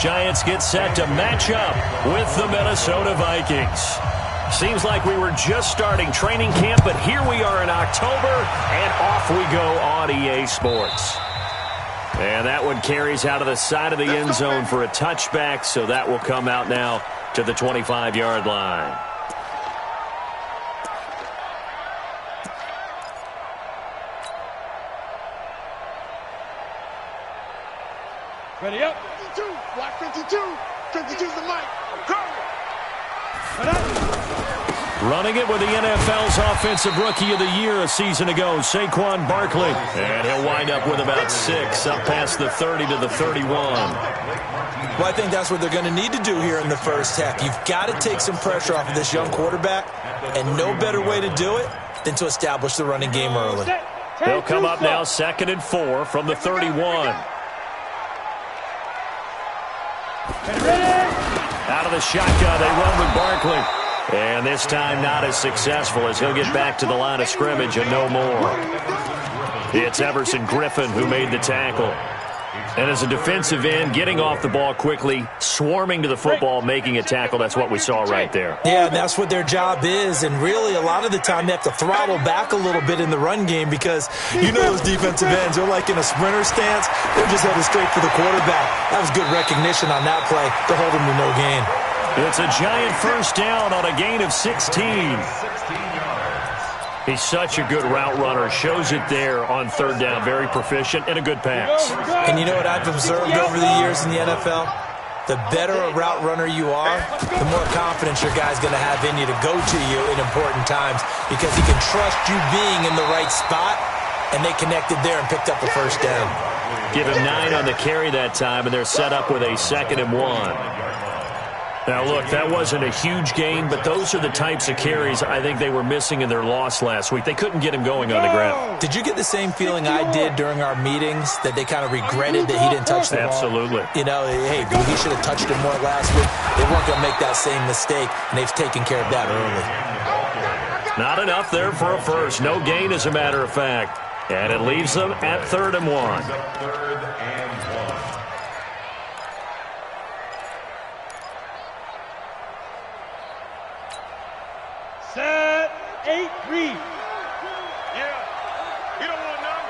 Giants get set to match up with the Minnesota Vikings. Seems like we were just starting training camp, but here we are in October, and off we go on EA Sports. And that one carries out of the side of the end zone for a touchback, so that will come out now to the 25-yard line. Ready up. 52. Block 52. 52's the mic. I'm coming. Running it with the NFL's Offensive Rookie of the Year a season ago, Saquon Barkley. And he'll wind up with about 6, up past the 30 to the 31. Well, I think that's what they're going to need to do here in the first half. You've got to take some pressure off of this young quarterback, and no better way to do it than to establish the running game early. They'll come up now 2nd and 4 from the 31. Out of the shotgun, they run with Barkley. And this time not as successful as he'll get back to the line of scrimmage and no more. It's Everson Griffin who made the tackle. And as a defensive end, getting off the ball quickly, swarming to the football, making a tackle, that's what we saw right there. Yeah, and that's what their job is. And really, a lot of the time, they have to throttle back a little bit in the run game because you know those defensive ends, they're like in a sprinter stance. They're just headed straight for the quarterback. That was good recognition on that play to hold him to no gain. It's a giant first down on a gain of 16. He's such a good route runner. Shows it there on 3rd down. Very proficient and a good pass. And you know what I've observed over the years in the NFL? The better a route runner you are, the more confidence your guy's going to have in you to go to you in important times because he can trust you being in the right spot, and they connected there and picked up the first down. Give him 9 on the carry that time, and they're set up with a 2nd and 1. Now, look, that wasn't a huge gain, but those are the types of carries I think they were missing in their loss last week. They couldn't get him going on the ground. Did you get the same feeling I did during our meetings, that they kind of regretted that he didn't touch the ball? Absolutely. You know, hey, he should have touched it more last week. They weren't going to make that same mistake, and they've taken care of that early. Not enough there for a first. No gain, as a matter of fact. And it leaves them at 3rd and 1. Set, 8, read. Yeah, you don't want none.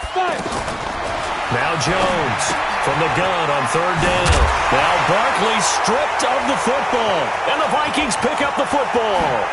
5. Now Jones from the gun on 3rd down. Now Barkley stripped of the football. And the Vikings pick up the football.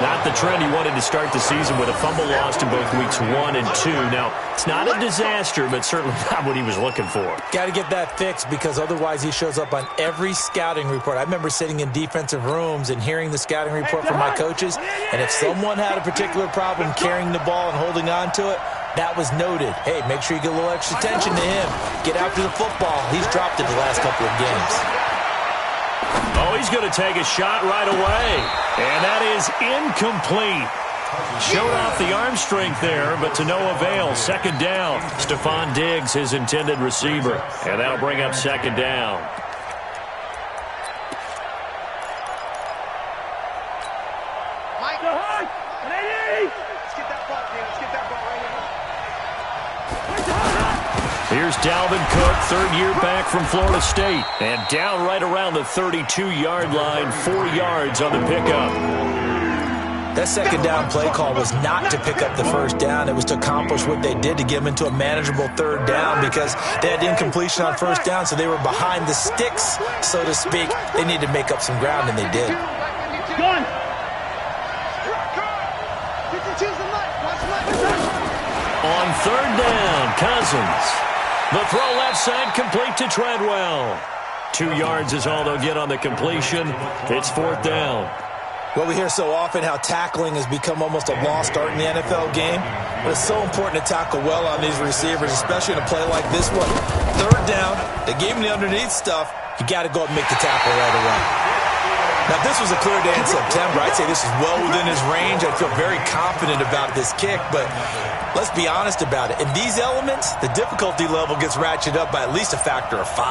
Not the trend he wanted to start the season with, a fumble lost in both weeks 1 and 2. Now, it's not a disaster, but certainly not what he was looking for. Got to get that fixed because otherwise he shows up on every scouting report. I remember sitting in defensive rooms and hearing the scouting report from my coaches, and if someone had a particular problem carrying the ball and holding on to it, that was noted. Hey, make sure you get a little extra attention to him. Get after the football. He's dropped it the last couple of games. Oh, he's going to take a shot right away. And that is incomplete. Showed off the arm strength there, but to no avail. 2nd down. Stephon Diggs, his intended receiver. And that'll bring up 2nd down. Mike, go hard. 180. Let's get that ball, man. Let's get that ball right now. Here's Dalvin Cook, 3rd year back from Florida State. And down right around the 32-yard line, 4 yards on the pickup. That 2nd down play call was not to pick up the first down. It was to accomplish what they did to get them into a manageable 3rd down because they had incompletion on 1st down, so they were behind the sticks, so to speak. They needed to make up some ground, and they did. Gone. On 3rd down, Cousins. The throw left side complete to Treadwell. 2 yards is all they'll get on the completion. It's 4th down. Well, we hear so often how tackling has become almost a lost art in the NFL game. But it's so important to tackle well on these receivers, especially in a play like this one. 3rd down, they gave him the underneath stuff. You got to go up and make the tackle right away. Now, if this was a clear day in September, I'd say this is well within his range. I'd feel very confident about this kick, but let's be honest about it. In these elements, the difficulty level gets ratcheted up by at least a factor of 5.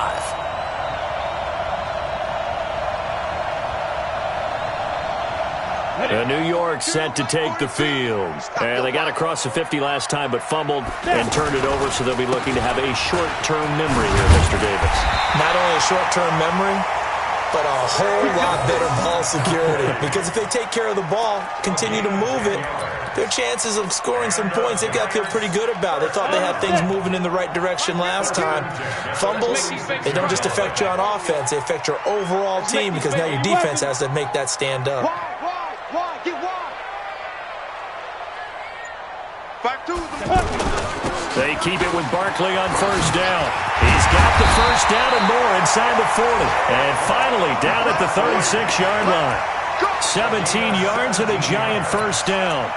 New York set to take the field. And they got across the 50 last time but fumbled and turned it over, so they'll be looking to have a short-term memory here, Mr. Davis. Not only a short-term memory, but a whole lot better ball security. Because if they take care of the ball, continue to move it, their chances of scoring some points, they've got to feel pretty good about. They thought they had things moving in the right direction last time. Fumbles, they don't just affect you on offense, they affect your overall team because now your defense has to make that stand up. They keep it with Barkley on first down. He's got the first down and more inside the 40. And finally down at the 36-yard line. 17 yards and a giant first down.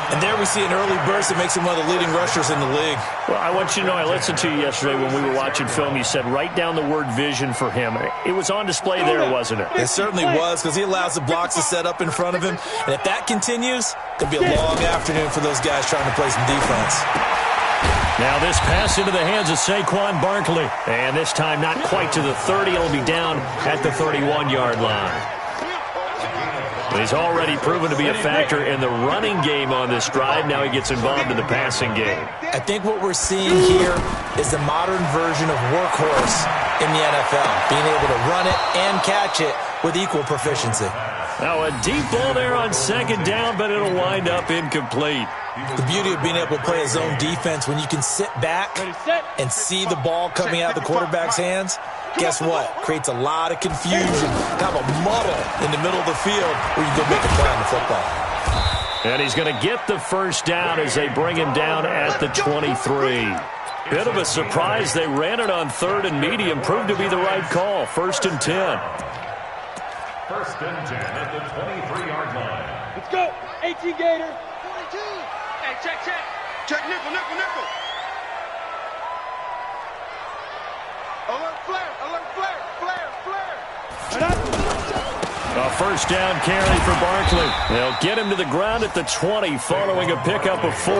And there we see an early burst that makes him one of the leading rushers in the league. Well, I want you to know, I listened to you yesterday when we were watching film. You said write down the word vision for him. It was on display there, wasn't it? It certainly was, because he allows the blocks to set up in front of him. And if that continues, it could be a long afternoon for those guys trying to play some defense. Now this pass into the hands of Saquon Barkley. And this time not quite to the 30. It'll be down at the 31-yard line. He's already proven to be a factor in the running game on this drive. Now he gets involved in the passing game. I think what we're seeing here is the modern version of workhorse in the NFL, being able to run it and catch it with equal proficiency. Now a deep ball there on second down, but it'll wind up incomplete. The beauty of being able to play a zone defense when you can sit back and see the ball coming out of the quarterback's hands, guess what? Creates a lot of confusion, kind of a muddle in the middle of the field where you go make a play on the football. And he's going to get the first down as they bring him down at the 23. Bit of a surprise. They ran it on third and medium. Proved to be the right call. 1st and 10. 1st and 10 at the 23-yard line. Let's go. 18 Gator. 42. Hey, check. Check nickel. Alert flare. A first down carry for Barkley. They'll get him to the ground at the 20 following a pickup of 4.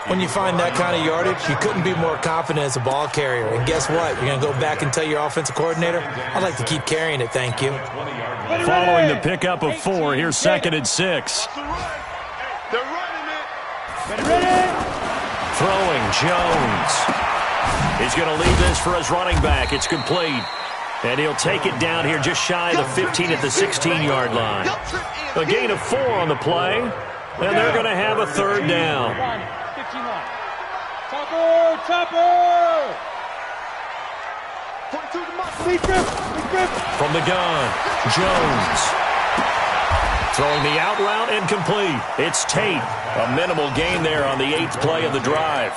When you find that kind of yardage, you couldn't be more confident as a ball carrier. And guess what? You're going to go back and tell your offensive coordinator, I'd like to keep carrying it, thank you. Following the pickup of 4, here's 2nd and 6. They're running it. Throwing Jones. He's going to leave this for his running back. It's complete. And he'll take it down here just shy of the 15 at the 16-yard line. A gain of 4 on the play. And they're going to have a third down. 15 line. Topper! From the gun, Jones. Throwing the out route incomplete. It's Tate. A minimal gain there on the 8th play of the drive.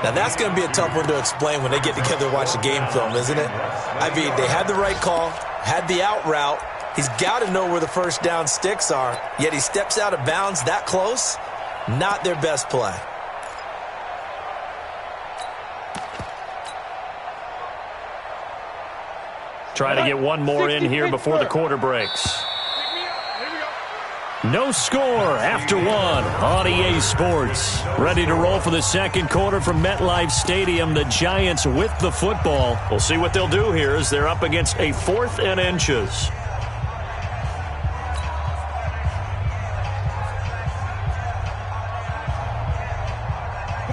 Now, that's going to be a tough one to explain when they get together and watch the game film, isn't it? I mean, they had the right call, had the out route. He's got to know where the first down sticks are, yet he steps out of bounds that close. Not their best play. Try to get one more in here before the quarter breaks. No score after 1 on EA Sports. Ready to roll for the second quarter from MetLife Stadium. The Giants with the football. We'll see what they'll do here as they're up against a 4th and inches.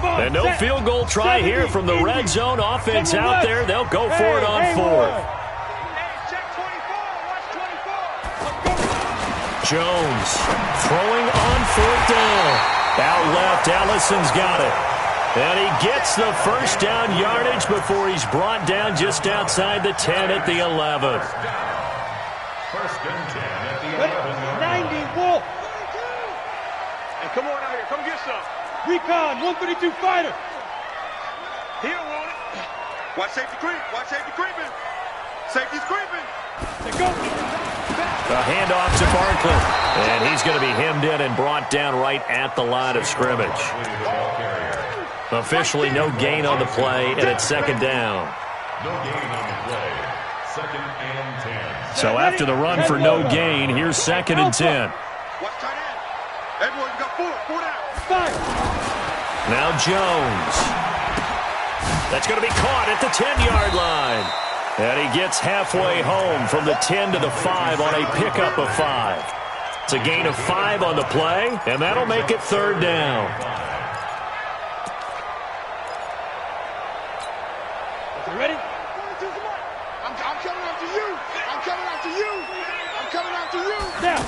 And no field goal try here from the red zone. Offense out there. They'll go for it on 4th. Jones throwing on 4th down. Out left, Allison's got it. And he gets the first down yardage before he's brought down just outside the 10 at the 11. 1st and 10 at the 11. 90 Wolf. Hey, come on out here. Come get some. Recon, 132 fighter. He don't want it. Watch safety creeping. Safety's creeping. They go. The handoff to Barkley. And he's going to be hemmed in and brought down right at the line of scrimmage. Officially no gain on the play, and it's 2nd down. No gain on the play. 2nd and 10. So after the run for no gain, here's 2nd and 10. Watch tight end. Everyone, you got 4 down. Now Jones. That's going to be caught at the 10-yard line. And he gets halfway home from the 10 to the 5 on a pickup of 5. It's a gain of 5 on the play, and that'll make it 3rd down. You ready? I'm coming after you. I'm coming after you. I'm coming after you. Now.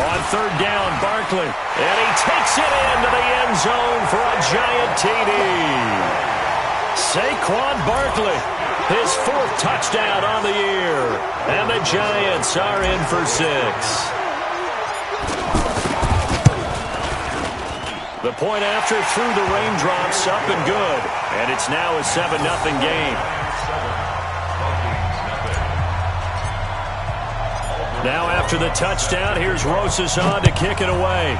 On 3rd down, Barkley. And he takes it into the end zone for a giant TD. Saquon Barkley, his 4th touchdown on the year. And the Giants are in for 6. The point after through the raindrops, up and good. And it's now a 7-0 game. Now after the touchdown, here's Rosas on to kick it away.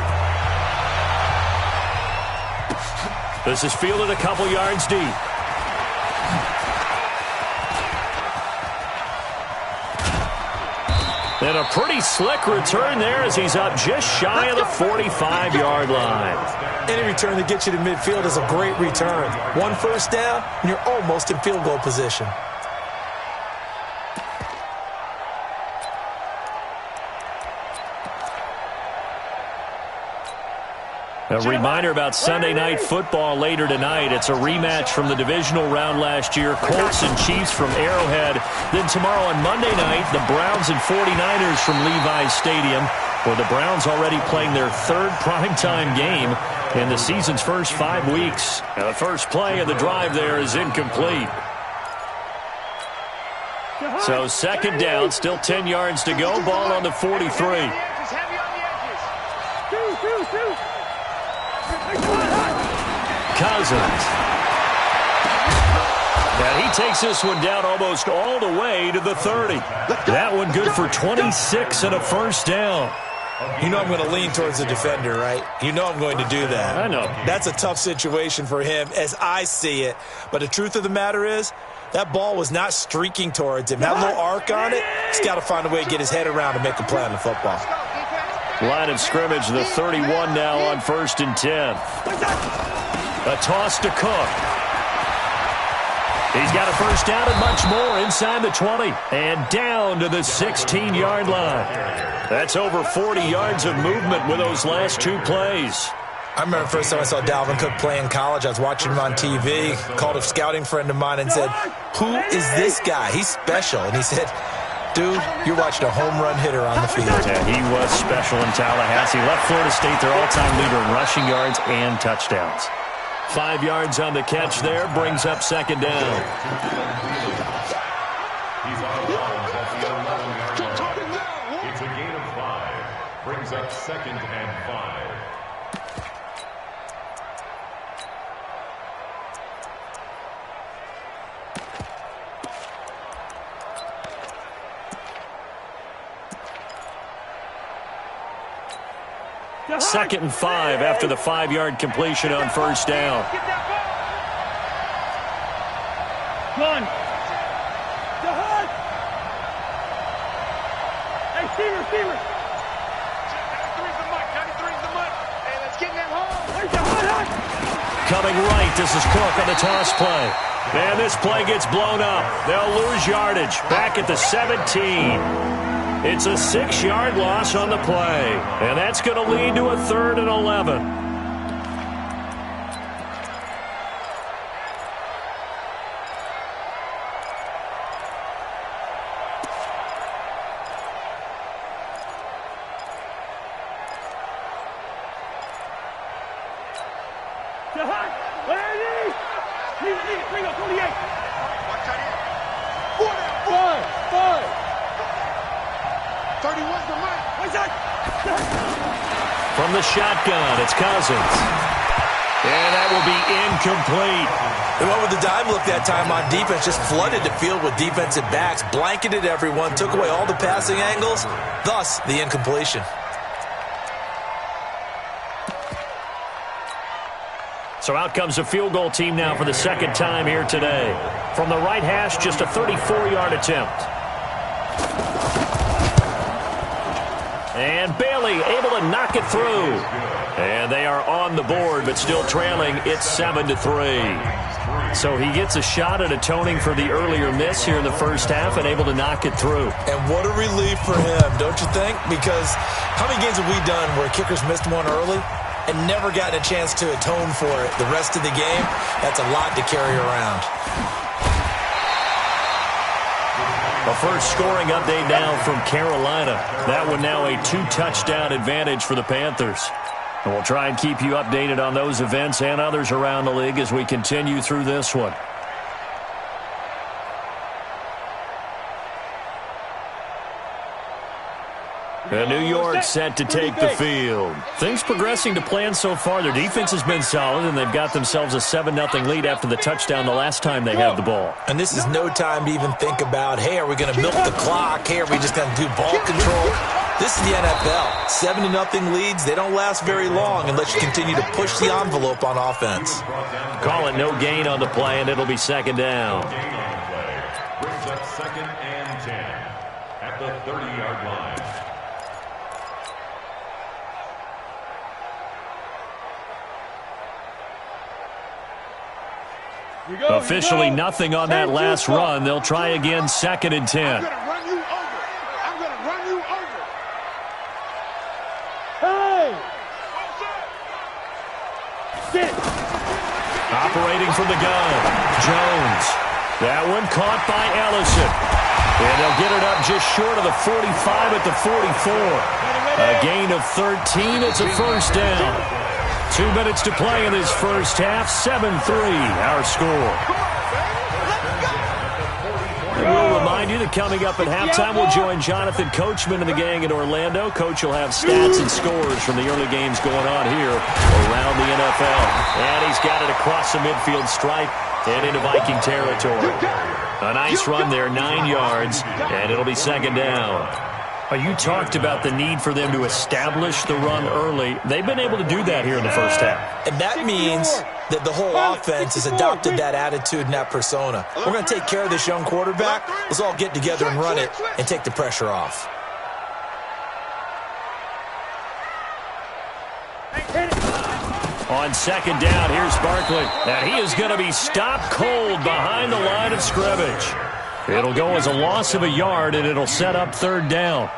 This is fielded a couple yards deep. And a pretty slick return there as he's up just shy of the 45-yard line. Any return that gets you to midfield is a great return. 1 first down, and you're almost in field goal position. A reminder about Sunday Night Football later tonight. It's a rematch from the divisional round last year. Colts and Chiefs from Arrowhead. Then tomorrow on Monday night, the Browns and 49ers from Levi's Stadium, where the Browns already playing their 3rd primetime game in the season's first 5 weeks. Now the first play of the drive there is incomplete. So 2nd down, still 10 yards to go. Ball on the 43. Cousins. And he takes this one down almost all the way to the 30. That one good for 26 and a first down. You know I'm going to lean towards the defender, right? You know I'm going to do that. I know. That's a tough situation for him as I see it. But the truth of the matter is, that ball was not streaking towards him. That little arc on it, he's got to find a way to get his head around and make a play on the football. Line of scrimmage, the 31 now on 1st and 10. A toss to Cook. He's got a first down and much more inside the 20. And down to the 16-yard line. That's over 40 yards of movement with those last 2 plays. I remember the first time I saw Dalvin Cook play in college. I was watching him on TV, called a scouting friend of mine and said, "Who is this guy? He's special." And he said, "Dude, you're watching a home run hitter on the field." Yeah, he was special in Tallahassee. Left Florida State their all-time leader in rushing yards and touchdowns. 5 yards on the catch there, brings up 2nd down. He's out of bounds at the 11-yard line. It's a gain of 5. Brings up 2nd and 5. Second and 5 after the 5-yard completion on first down. Run. Hey, receiver. 93's the mud. 93's the mud. Hey, let's get in that hole. Coming right, this is Cook on the toss play. And this play gets blown up. They'll lose yardage. Back at the 17. It's a 6-yard loss on the play. And that's going to lead to a 3rd and 11. Bring up 28. Watch tight end. 31's the mark. What's that? From the shotgun, it's Cousins. And that will be incomplete. They went with the dime look that time on defense, just flooded the field with defensive backs, blanketed everyone, took away all the passing angles, thus the incompletion. So out comes a field goal team now for the 2nd time here today. From the right hash, just a 34-yard attempt. And Bailey able to knock it through. And they are on the board, but still trailing. It's 7-3. So he gets a shot at atoning for the earlier miss here in the first half and able to knock it through. And what a relief for him, don't you think? Because how many games have we done where kickers missed one early and never gotten a chance to atone for it the rest of the game? That's a lot to carry around. A first scoring update now from Carolina. That one now a 2-touchdown advantage for the Panthers. And we'll try and keep you updated on those events and others around the league as we continue through this one. And New York set to take the field. Things progressing to plan so far. Their defense has been solid, and they've got themselves a 7-0 lead after the touchdown the last time they had the ball. And this is no time to even think about, hey, are we going to milk the clock? Hey, are we just going to do ball control? This is the NFL. 7-0 leads, they don't last very long unless you continue to push the envelope on offense. Call it no gain on the play, and it'll be second down. Brings up 2nd and 10 at the 30-yard line. Officially nothing on that last run. They'll try again 2nd and 10. I'm going to run you over. I'm going to run you over. Hey! Sit. Operating from the gun. Jones. That one caught by Ellison. And they'll get it up just short of the 45 at the 44. A gain of 13. It's a first down. 2 minutes to play in this first half. 7-3 our score. We'll remind you that coming up at halftime, we'll join Jonathan Coachman and the gang in Orlando. Coach will have stats and scores from the early games going on here around the NFL. And he's got it across the midfield stripe and into Viking territory. A nice run there, 9 yards, and it'll be second down. You talked about the need for them to establish the run early. They've been able to do that here in the first half. And that means that the whole offense has adopted that attitude and that persona. We're going to take care of this young quarterback. Let's all get together and run it and take the pressure off. On second down, here's Barkley. And he is going to be stopped cold behind the line of scrimmage. It'll go as a loss of a yard, and it'll set up third down.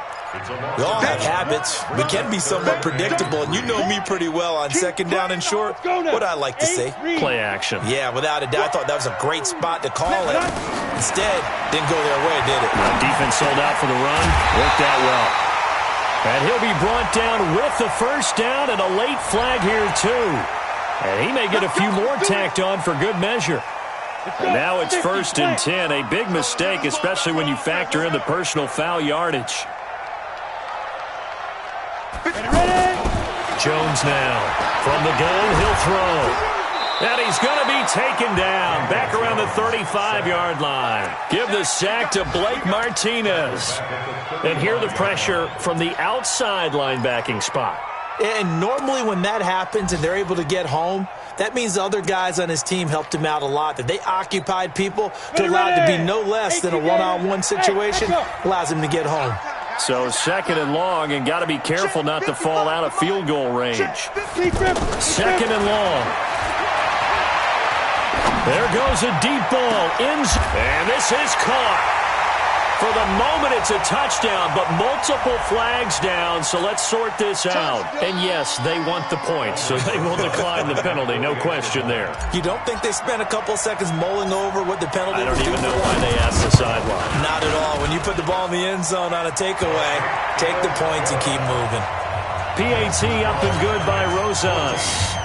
We all have habits. We can be somewhat predictable, and you know me pretty well on second down and short. What I like to say? Play action. Yeah, without a doubt. I thought that was a great spot to call it. Instead, didn't go their way, did it? Defense sold out for the run. Worked out well. And he'll be brought down with the first down and a late flag here, too. And he may get a few more tacked on for good measure. And now it's 1st and 10. A big mistake, especially when you factor in the personal foul yardage. Jones now. From the gun, he'll throw. And he's going to be taken down. Back around the 35-yard line. Give the sack to Blake Martinez. And here the pressure from the outside linebacking spot. And normally when that happens and they're able to get home, that means the other guys on his team helped him out a lot. That they occupied people to allow it to be no less than a one-on-one situation allows him to get home. So 2nd and long, and got to be careful not to fall out of field goal range. 2nd and long. There goes a deep ball. And this is caught. For the moment, it's a touchdown, but multiple flags down, so let's sort this out. And yes, they want the points, so they will decline the penalty, no question there. You don't think they spent a couple seconds mulling over what the penalty was? I don't even know why they asked the sideline. Not at all. When you put the ball in the end zone on a takeaway, take the points and keep moving. PAT up and good by Rosas.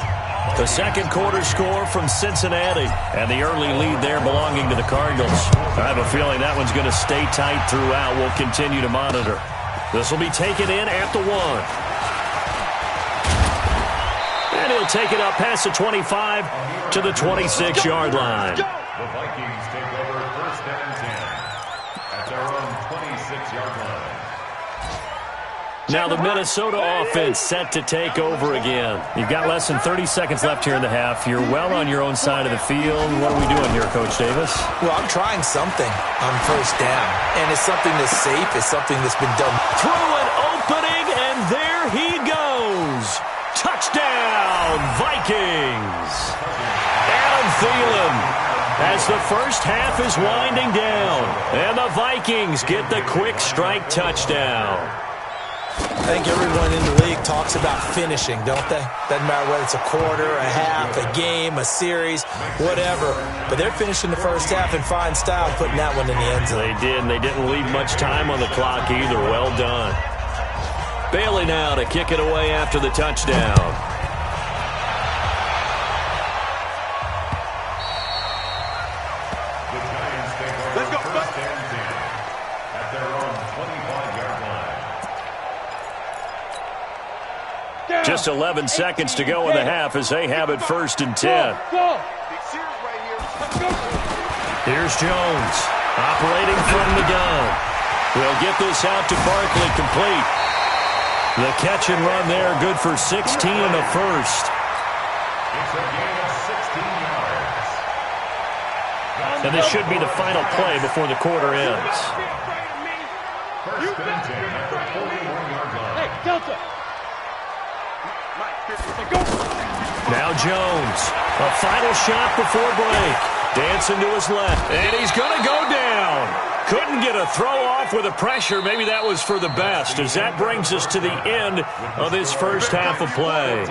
The second quarter score from Cincinnati, and the early lead there belonging to the Cardinals. I have a feeling that one's going to stay tight throughout. We'll continue to monitor. This will be taken in at the 1. And he'll take it up past the 25 to the 26-yard line. The Vikings take over 1st and 10 at their own 26-yard line. Now the Minnesota offense set to take over again. You've got less than 30 seconds left here in the half. You're well on your own side of the field. What are we doing here, Coach Davis? Well, I'm trying something on first down. And it's something that's safe. It's something that's been done. Through an opening, and there he goes. Touchdown. Vikings. Adam Thielen, as the first half is winding down, and the Vikings get the quick strike touchdown. I think everyone in the league talks about finishing, don't they? Doesn't matter whether it's a quarter, a half, a game, a series, whatever. But they're finishing the first half in fine style, putting that one in the end zone. They did, and they didn't leave much time on the clock either. Well done. Bailey now to kick it away after the touchdown. Let's go. First and 10 at their own 25-yard line. Just 11 seconds to go in the half as they have it first and 10. Here's Jones, operating from the gun. We'll get this out to Barkley, complete. The catch and run there, good for 16 and a first. It's a gain of 16 yards. And this should be the final play before the quarter ends. First and 10 at the 41-yard line. Hey, Delta. Now Jones, a final shot before break. Dancing to his left, and he's going to go down. Couldn't get a throw off with the pressure. Maybe that was for the best, as that brings us to the end of this first half of play.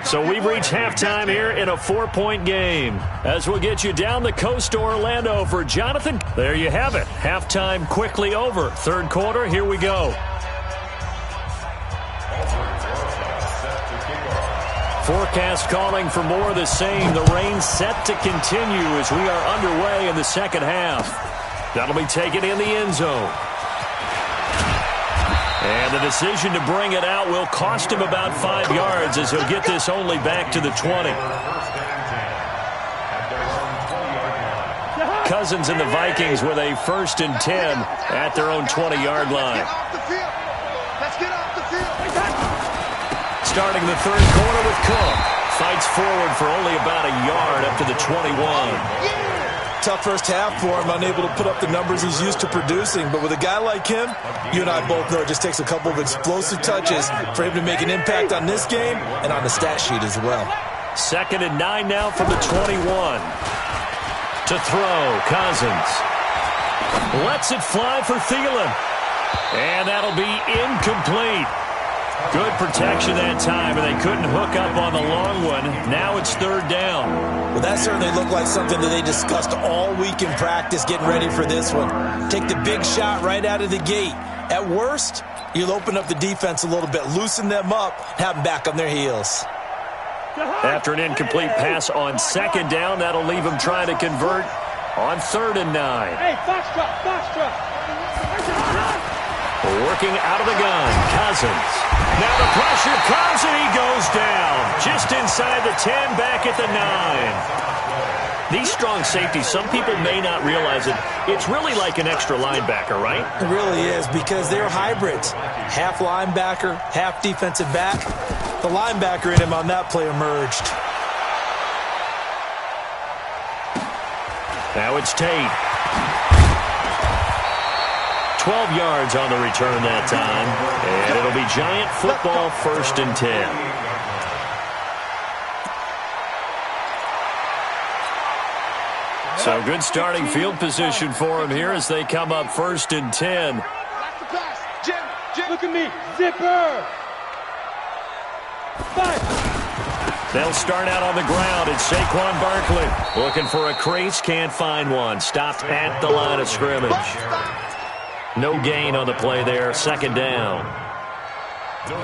So we've reached halftime here in a 4-point game. As we'll get you down the coast to Orlando for Jonathan. There you have it. Halftime quickly over. Third quarter, here we go. Forecast calling for more of the same. The rain set to continue as we are underway in the second half. That'll be taken in the end zone. And the decision to bring it out will cost him about 5 yards as he'll get this only back to the 20. Cousins and the Vikings with a first and 10 at their own 20-yard line. Let's get off the field. Starting the third quarter with Cook. Fights forward for only about a yard up to the 21. Tough first half for him, unable to put up the numbers he's used to producing. But with a guy like him, you and I both know it just takes a couple of explosive touches for him to make an impact on this game and on the stat sheet as well. Second and 9 now from the 21. To throw, Cousins. Lets it fly for Thielen. And that'll be incomplete. Good protection that time, and they couldn't hook up on the long one. Now it's third down. Well, that certainly looked like something that they discussed all week in practice, getting ready for this one. Take the big shot right out of the gate. At worst, you'll open up the defense a little bit, loosen them up, have them back on their heels. After an incomplete pass on second down, that'll leave them trying to convert on third and 9. Hey, Foxtrot, Foxtrot. Working out of the gun, Cousins. Now the pressure comes and he goes down. Just inside the 10, back at the 9. These strong safeties, some people may not realize it. It's really like an extra linebacker, right? It really is, because they're hybrids. Half linebacker, half defensive back. The linebacker in him on that play emerged. Now it's Tate. 12 yards on the return that time. And it'll be Giant football, first and 10. So good starting field position for him here as they come up first and 10. That's the pass. Jim, look at me. Zipper. 5. They'll start out on the ground. It's Saquon Barkley. Looking for a crease, can't find one. Stopped at the line of scrimmage. No gain on the play there, second down.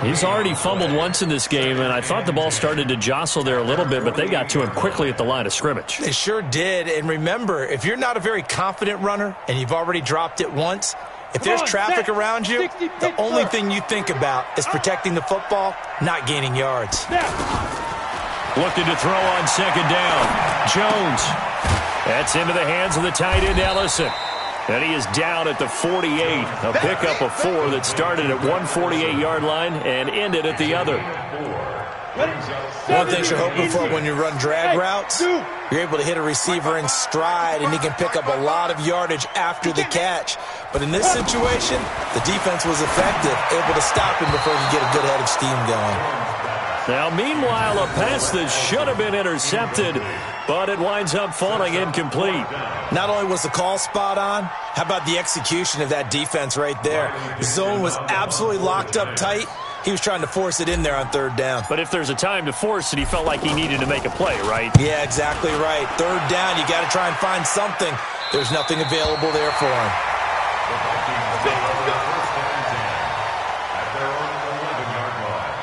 He's already fumbled once in this game, and I thought the ball started to jostle there a little bit, but they got to him quickly at the line of scrimmage. They sure did, and remember, if you're not a very confident runner and you've already dropped it once, if there's traffic around you, the only thing you think about is protecting the football, not gaining yards. Looking to throw on second down. Jones. That's into the hands of the tight end, Ellison. And he is down at the 48. A pickup of 4 that started at one 48-yard line and ended at the other. One thing you're hoping for when you run drag routes, you're able to hit a receiver in stride, and he can pick up a lot of yardage after the catch. But in this situation, the defense was effective, able to stop him before he could get a good head of steam going. Now, meanwhile, a pass that should have been intercepted, but it winds up falling incomplete. Not only was the call spot on, how about the execution of that defense right there? The zone was absolutely locked up tight. He was trying to force it in there on third down. But if there's a time to force it, he felt like he needed to make a play, right? Yeah, exactly right. Third down, you got to try and find something. There's nothing available there for him. The Vikings go over the first down and 10 at their own 11-yard line.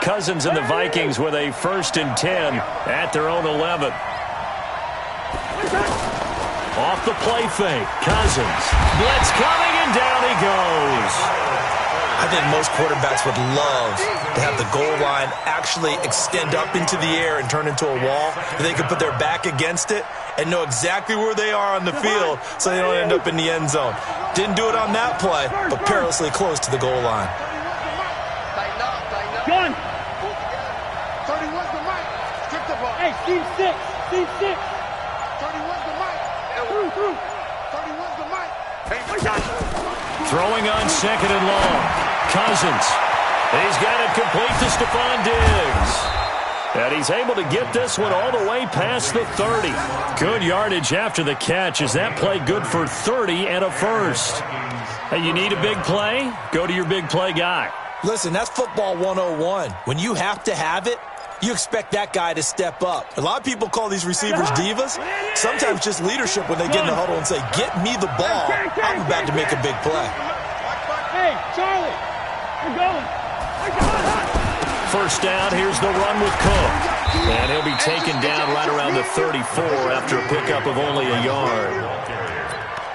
Cousins and the Vikings with a 1st and 10 at their own 11. Off the play fake, Cousins. Blitz coming, and down he goes. I think most quarterbacks would love to have the goal line actually extend up into the air and turn into a wall. They could put their back against it and know exactly where they are on the field so they don't end up in the end zone. Didn't do it on that play, but perilously close to the goal line. Gun. 31's the mic. Strip the ball. Hey, Steve 6. Steve 6. 31's the mic. Through. 31's the mic. Hey, throwing on 2nd and long. Cousins. He's got it complete to Stephon Diggs. And he's able to get this one all the way past the 30. Good yardage after the catch. Is that play good for 30 and a first? Hey, you need a big play? Go to your big play guy. Listen, that's football 101. When you have to have it, you expect that guy to step up. A lot of people call these receivers divas. Sometimes just leadership when they get in the huddle and say, get me the ball. I'm about to make a big play. Hey, Charlie. We're going. 1st down, here's the run with Cook. And he'll be taken down right around the 34 after a pickup of only a yard.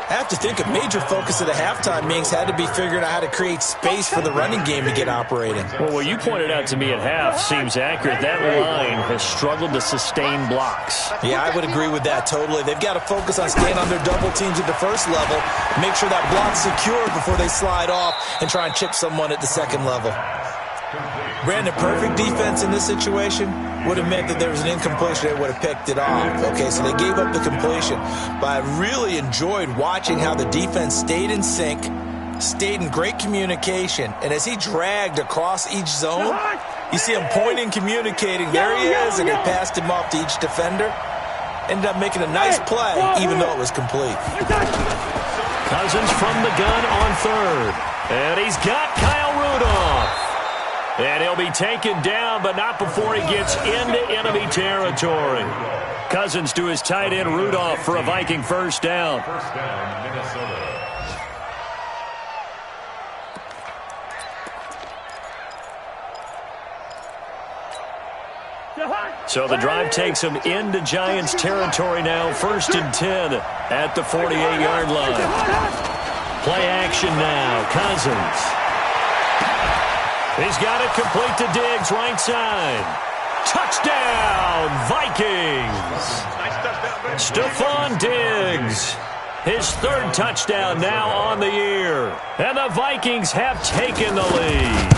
I have to think a major focus of the halftime meetings had to be figuring out how to create space for the running game to get operating. Well, what you pointed out to me at half seems accurate. That line has struggled to sustain blocks. Yeah, I would agree with that totally. They've got to focus on staying on their double teams at the first level, make sure that block's secure before they slide off and try and chip someone at the second level. Brandon, perfect defense in this situation would have meant that there was an incompletion. They would have picked it off. Okay, so they gave up the completion. But I really enjoyed watching how the defense stayed in sync, stayed in great communication. And as he dragged across each zone, you see him pointing, communicating. There he is, and they passed him off to each defender. Ended up making a nice play, even though it was complete. Cousins from the gun on 3rd. And he's got Kyle Rudolph. And he'll be taken down, but not before he gets into enemy territory. Cousins to his tight end, Rudolph, for a Viking 1st down. 1st down, Minnesota. So the drive takes him into Giants territory now. 1st and 10 at the 48-yard line. Play action now. Cousins. He's got it complete to Diggs, right side. Touchdown, Vikings. Stephon Diggs. His 3rd touchdown now on the year. And the Vikings have taken the lead.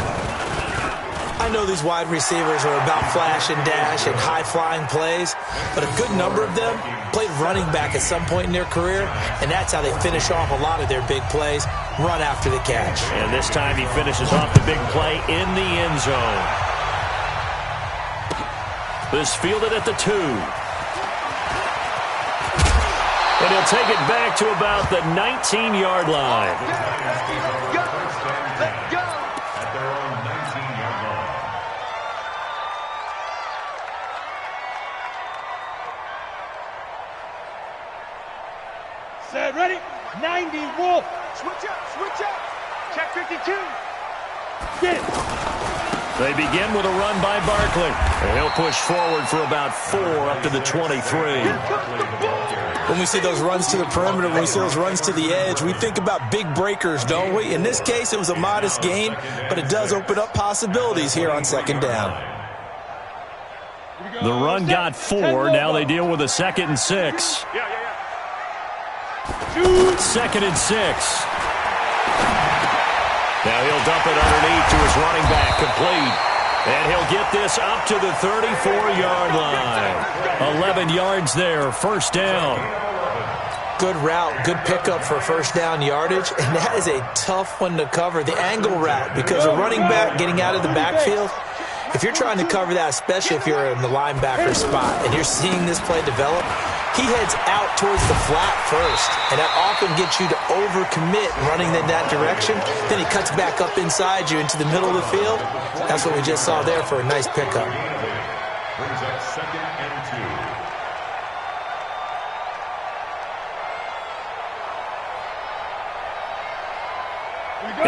I know these wide receivers are about flash and dash and high-flying plays, but a good number of them played running back at some point in their career, and that's how they finish off a lot of their big plays, run after the catch. And this time he finishes off the big play in the end zone. This fielded at the 2. And he'll take it back to about the 19-yard line. Let's go. At their own 19-yard line. Set, ready? 90, Wolf. Switch up. Check 52. Get it. They begin with a run by Barkley. And he'll push forward for about 4 up to the 23. When we see those runs to the perimeter, when we see those runs to the edge, we think about big breakers, don't we? In this case, it was a modest gain, but it does open up possibilities here on 2nd down. The run got 4. Now they deal with a 2nd and 6. 2nd and 6. Now he'll dump it underneath to his running back, complete. And he'll get this up to the 34-yard line. 11 yards there, first down. Good route, good pickup for first down yardage, and that is a tough one to cover, the angle route, because a running back getting out of the backfield, if you're trying to cover that, especially if you're in the linebacker spot and you're seeing this play develop, he heads out towards the flat first, and that often gets you to overcommit running in that direction. Then he cuts back up inside you into the middle of the field. That's what we just saw there for a nice pickup. Brings up 2nd and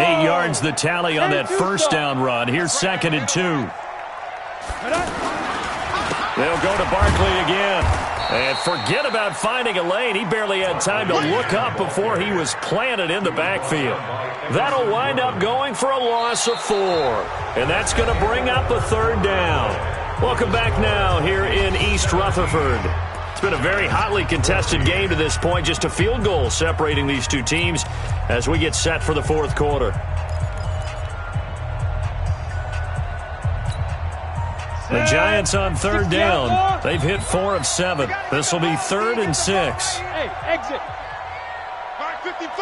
2. 8 yards the tally on that first down run. Here's 2nd and 2. They'll go to Barkley again. And forget about finding a lane. He barely had time to look up before he was planted in the backfield. That'll wind up going for a loss of 4. And that's going to bring up a 3rd down. Welcome back now here in East Rutherford. It's been a very hotly contested game to this point. Just a field goal separating these two teams as we get set for the 4th quarter. The Giants on 3rd down. They've hit 4 of 7. This will be 3rd and 6. Hey, exit. Mark 55.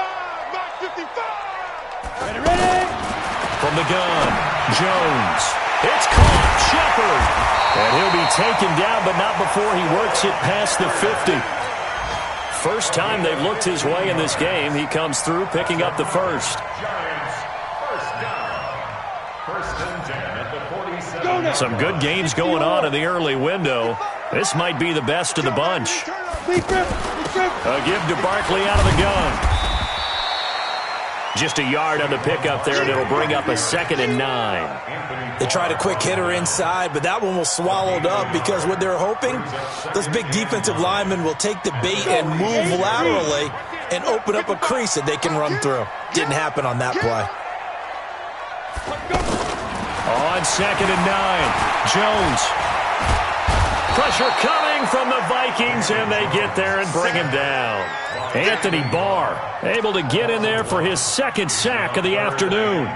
Mark 55. Ready. From the gun, Jones. It's caught. Shepard. And he'll be taken down, but not before he works it past the 50. First time they've looked his way in this game. He comes through picking up the first. Giants, first down. 1st and 10 at the 47. Some good games going on in the early window. This might be the best of the bunch. A give to Barkley out of the gun. Just a yard on the pickup there, and it'll bring up a 2nd and 9. They tried a quick hitter inside, but that one was swallowed up because what they're hoping, those big defensive linemen will take the bait and move laterally and open up a crease that they can run through. Didn't happen on that play. On 2nd and 9, Jones. Pressure coming from the Vikings, and they get there and bring him down. Anthony Barr able to get in there for his 2nd sack of the afternoon.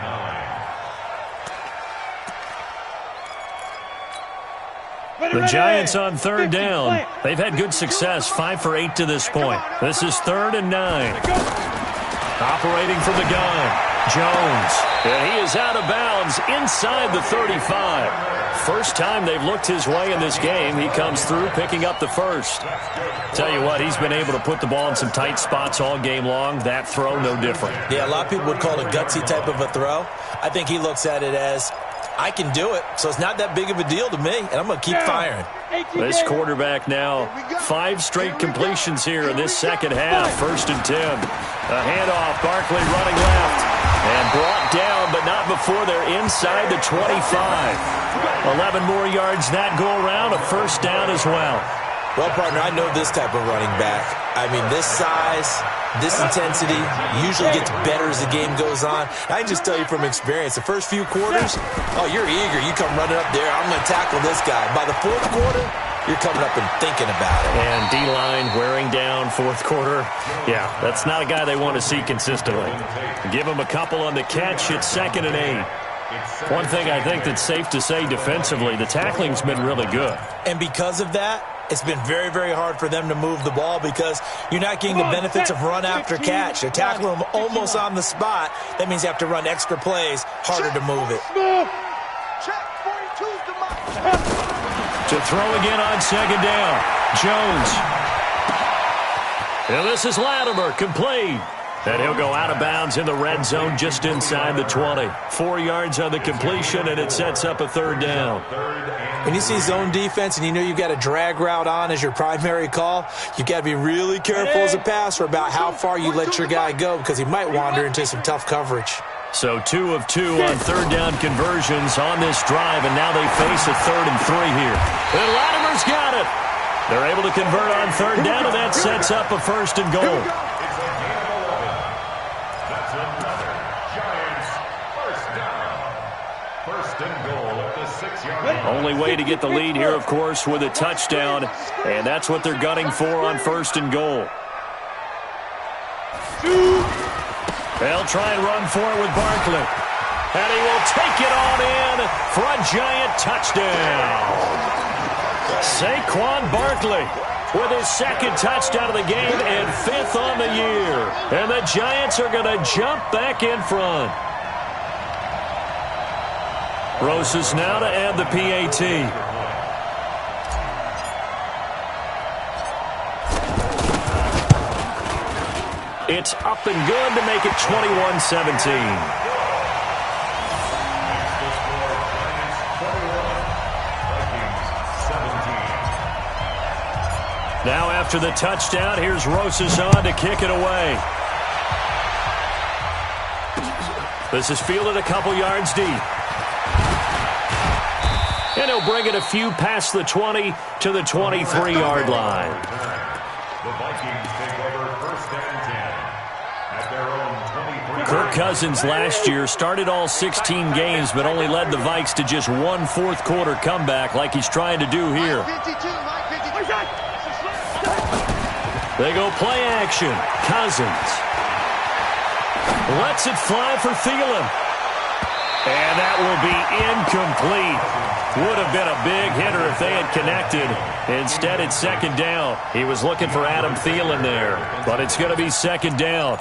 The Giants on 3rd down. They've had good success, 5 for 8 to this point. This is 3rd and 9. Operating from the gun, Jones. And he is out of bounds inside the 35. First time they've looked his way in this game. He comes through picking up the first. Tell you what, he's been able to put the ball in some tight spots all game long. That throw, no different. Yeah, a lot of people would call it a gutsy type of a throw. I think he looks at it as, I can do it, so it's not that big of a deal to me, and I'm going to keep firing. This quarterback now, 5 straight completions here in this second half. 1st and 10. A handoff, Barkley running left. And brought down, but not before they're inside the 25. 11 more yards that go around, a 1st down as well. Well, partner, I know this type of running back. I mean, this size, this intensity usually gets better as the game goes on. I can just tell you from experience, the first few quarters, oh, you're eager. You come running up there, I'm going to tackle this guy. By the 4th quarter, you're coming up and thinking about it. And D-line wearing down 4th quarter. Yeah, that's not a guy they want to see consistently. Give him a couple on the catch. It's 2nd and 8. One thing I think that's safe to say defensively, the tackling's been really good. And because of that, it's been very, very hard for them to move the ball because you're not getting the benefits of run after catch. They're tackling them almost on the spot. That means you have to run extra plays, harder to move it. To throw again on 2nd down. Jones. And this is Latimer, complete. And he'll go out of bounds in the red zone just inside the 20. 4 yards on the completion, and it sets up a 3rd down. When you see zone defense and you know you've got a drag route on as your primary call, you've got to be really careful as a passer about how far you let your guy go because he might wander into some tough coverage. So 2 of 2 on 3rd down conversions on this drive, and now they face a 3rd and 3 here. And Latimer's got it. They're able to convert on 3rd down, and that sets up a 1st and goal. That's another Giants first down. 1st and goal at the 6-yard line. Only way to get the lead here, of course, with a touchdown, and that's what they're gunning for on 1st and goal. They'll try and run for it with Barkley. And he will take it on in for a giant touchdown. Saquon Barkley with his second touchdown of the game and 5th on the year. And the Giants are going to jump back in front. Roses now to add the PAT. It's up and good to make it 21-17. Now after the touchdown, here's Roses on to kick it away. This is fielded a couple yards deep. And he'll bring it a few past the 20 to the 23-yard line. The Vikings take over 1st and 10 at their own 23. Kirk Cousins last year started all 16 games but only led the Vikes to just one fourth-quarter comeback like he's trying to do here. They go play action. Cousins lets it fly for Thielen. And that will be incomplete. Would have been a big hitter if they had connected. Instead, it's 2nd down. He was looking for Adam Thielen there, but it's going to be 2nd down.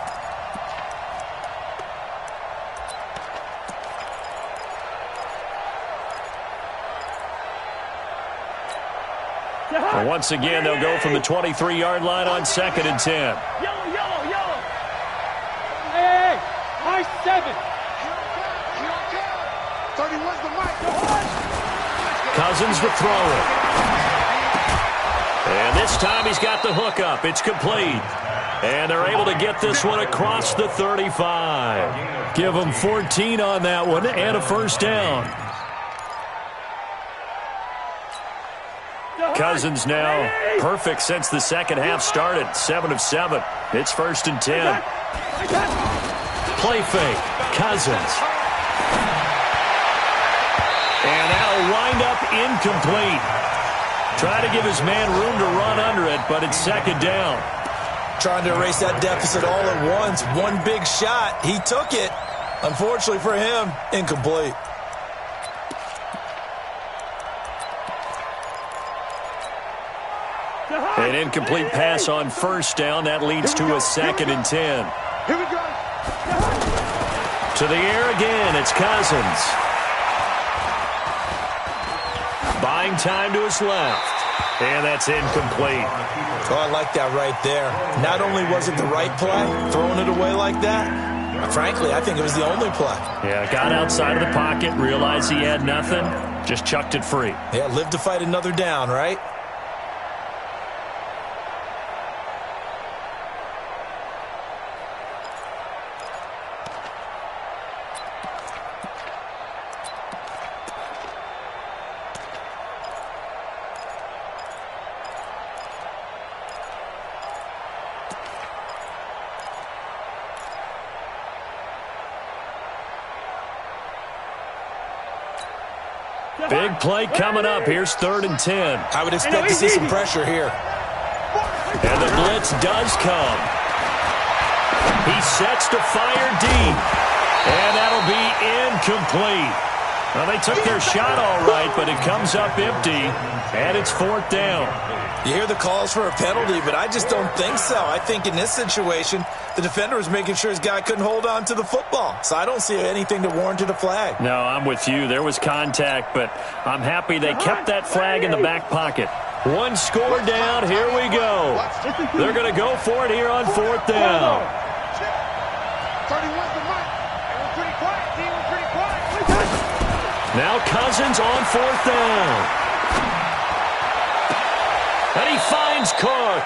And once again, they'll go from the 23-yard line on 2nd and 10. Yellow. Hey, high 7. 31's the mic. Cousins to throw it. And this time he's got the hook up. It's complete. And they're able to get this one across the 35. Give them 14 on that one and a 1st down. Cousins now perfect since the second half started. 7 of 7. It's 1st and 10. Play fake. Cousins. And that'll wind up incomplete. Try to give his man room to run under it, but it's 2nd down. Trying to erase that deficit all at once. One big shot. He took it. Unfortunately for him, incomplete. An incomplete pass on 1st down. That leads to a 2nd and 10. Here we go. To the air again. It's Cousins. Buying time to his left. And that's incomplete. Oh, I like that right there. Not only was it the right play, throwing it away like that, frankly, I think it was the only play. Yeah, got outside of the pocket, realized he had nothing, just chucked it free. Yeah, live to fight another down, right? Big play coming up. Here's 3rd and 10. I would expect to see some pressure here. And the blitz does come. He sets to fire deep. And that'll be incomplete. Well, they took their shot all right, but it comes up empty. And it's 4th down. You hear the calls for a penalty, but I just don't think so. I think in this situation, the defender was making sure his guy couldn't hold on to the football. So I don't see anything that warranted a flag. No, I'm with you. There was contact, but I'm happy they kept that flag in the back pocket. One score down. Here we go. They're going to go for it here on 4th down. 31's the mic. They were pretty quiet. They were pretty quiet. Now Cousins on 4th down. And he finds Cook.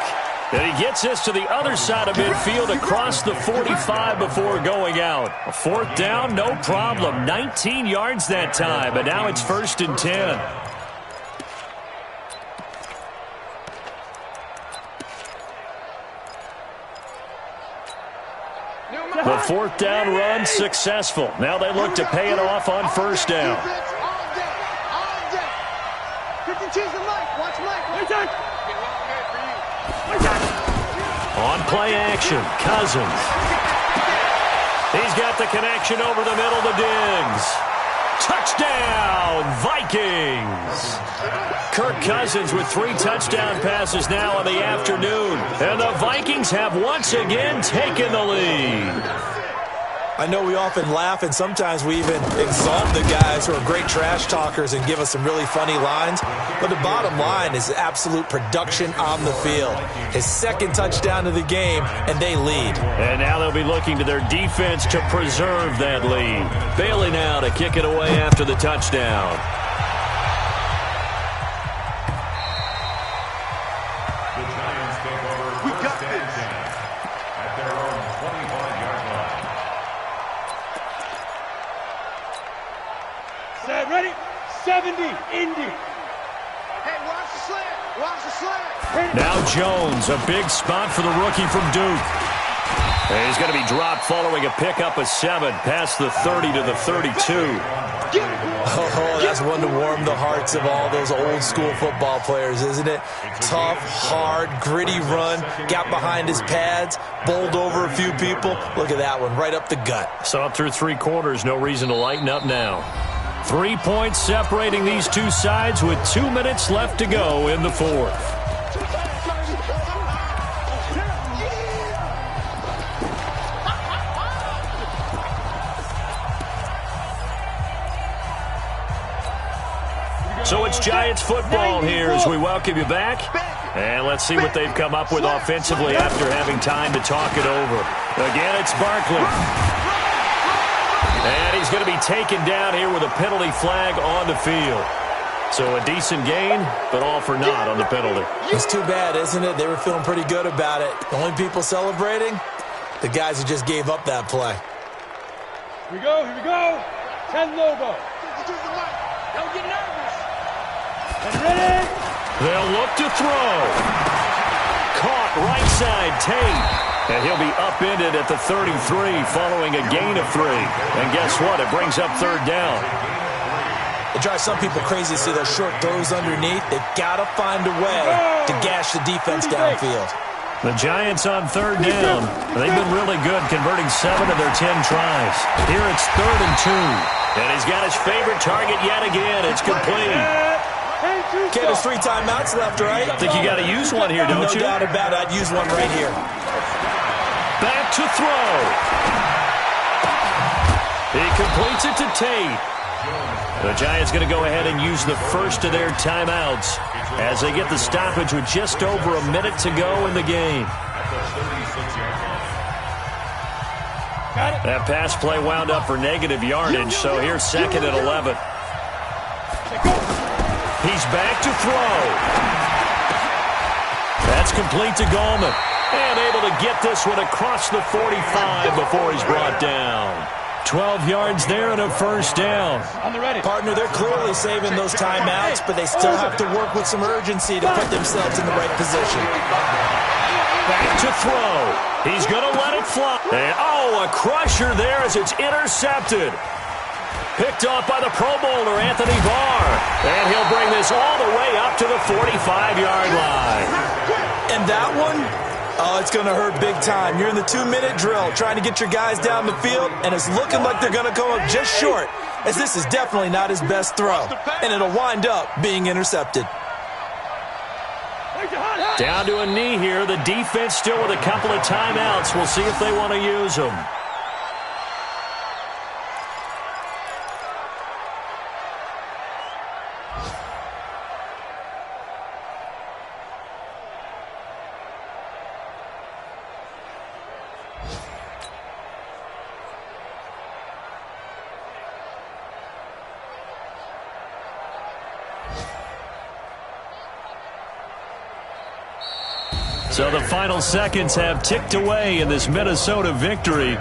And he gets this to the other side of midfield across the 45 before going out. A 4th down, no problem. 19 yards that time, but now it's 1st and 10. The 4th down run successful. Now they look to pay it off on 1st down. Watch Mike. Watch Mike. On play action, Cousins. 51 He's got the connection over the middle to Diggs. Touchdown, Vikings! Kirk Cousins with 3 touchdown passes now in the afternoon. And the Vikings have once again taken the lead. I know we often laugh, and sometimes we even exalt the guys who are great trash talkers and give us some really funny lines. But the bottom line is absolute production on the field. His 2nd touchdown of the game, and they lead. And now they'll be looking to their defense to preserve that lead. Bailey now to kick it away after the touchdown. The Giants take over. We got this. At their own 25-yard line. Set, ready? 70, Indy. Hey, watch the slant. Watch the slant. Now Jones, a big spot for the rookie from Duke. And he's going to be dropped following a pickup of 7 past the 30 to the 32. Oh, that's one to warm the hearts of all those old school football players, isn't it? Tough, hard, gritty run, got behind his pads, bowled over a few people. Look at that one, right up the gut. So up through 3 quarters, no reason to lighten up now. 3 points separating these two sides with 2 minutes left to go in the 4th. So it's Giants football here as we welcome you back. And let's see what they've come up with offensively after having time to talk it over. Again, it's Barkley. And he's going to be taken down here with a penalty flag on the field. So a decent gain, but all for naught on the penalty. It's too bad, isn't it? They were feeling pretty good about it. The only people celebrating, the guys who just gave up that play. Here we go, here we go. 10 Lobo. Don't get nervous. And ready? They'll look to throw. Caught right side, Tate. And he'll be upended at the 33 following a gain of 3. And guess what? It brings up 3rd down. It drives some people crazy to see those short throws underneath. They've got to find a way to gash the defense downfield. The Giants on 3rd down. They've been really good converting 7 of their 10 tries. Here it's 3rd and 2. And he's got his favorite target yet again. It's complete. Okay, there's 3 timeouts left, right? I think you got to use one here, don't you? No doubt about it. I'd use one right here. Back to throw. He completes it to Tate. The Giants going to go ahead and use the first of their timeouts as they get the stoppage with just over a minute to go in the game. That pass play wound up for negative yardage, so here's 2nd and 11. He's back to throw. That's complete to Gallman. And able to get this one across the 45 before he's brought down. 12 yards there and a 1st down. On the ready. Partner, they're clearly saving those timeouts, but they still have to work with some urgency to put themselves in the right position. Back to throw. He's going to let it fly. And, oh, a crusher there as it's intercepted. Picked off by the Pro Bowler, Anthony Barr. And he'll bring this all the way up to the 45-yard line. And that one, oh, it's going to hurt big time. You're in the 2-minute drill trying to get your guys down the field, and it's looking like they're going to come up just short, as this is definitely not his best throw. And it'll wind up being intercepted. Down to a knee here. The defense still with a couple of timeouts. We'll see if they want to use them. So the final seconds have ticked away in this Minnesota victory.